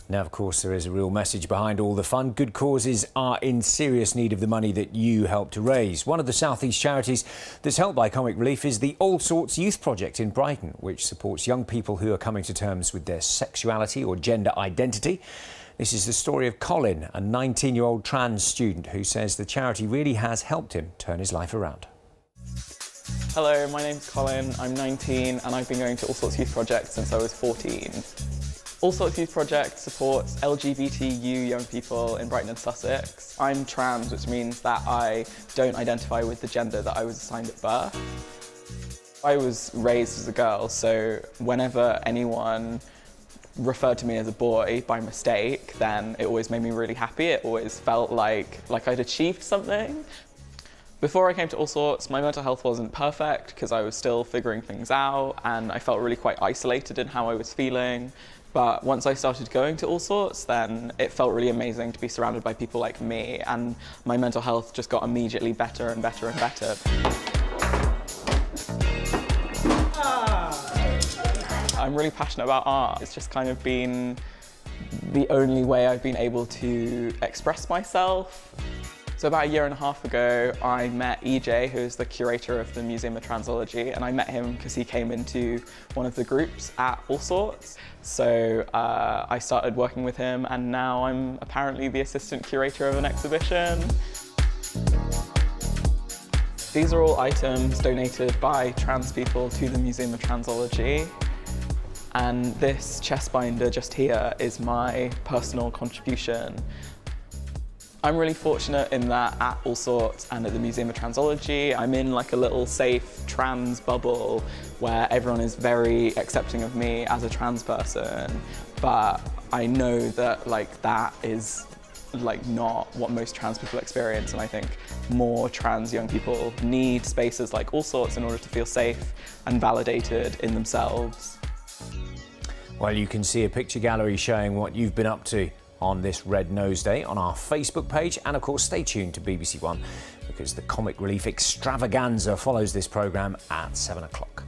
Now, of course, there is a real message behind all the fun. Good causes are in serious need of the money that you help to raise. One of the South East charities that's helped by Comic Relief is the Allsorts Youth Project in Brighton, which supports young people who are coming to terms with their sexuality or gender identity. This is the story of Colin, a 19-year-old trans student who says the charity really has helped him turn his life around. Hello, my name's Colin, I'm 19 and I've been going to Allsorts Youth Project since I was 14. Allsorts Youth Project supports LGBTU young people in Brighton and Sussex. I'm trans, which means that I don't identify with the gender that I was assigned at birth. I was raised as a girl, so whenever anyone referred to me as a boy by mistake, then it always made me really happy. It always felt like I'd achieved something. Before I came to Allsorts, my mental health wasn't perfect because I was still figuring things out and I felt really quite isolated in how I was feeling. But once I started going to Allsorts, then it felt really amazing to be surrounded by people like me, and my mental health just got immediately better and better and better. I'm really passionate about art. It's just kind of been the only way I've been able to express myself. So about a year and a half ago, I met EJ, who's the curator of the Museum of Transology, and I met him because he came into one of the groups at Allsorts. So I started working with him, and now I'm apparently the assistant curator of an exhibition. These are all items donated by trans people to the Museum of Transology. And this chest binder just here is my personal contribution. I'm really fortunate in that at Allsorts and at the Museum of Transology, I'm in like a little safe trans bubble where everyone is very accepting of me as a trans person. But I know that that is not what most trans people experience, and I think more trans young people need spaces like Allsorts in order to feel safe and validated in themselves. Well, you can see a picture gallery showing what you've been up to on this Red Nose Day on our Facebook page, and of course stay tuned to BBC One because the Comic Relief Extravaganza follows this programme at 7 o'clock.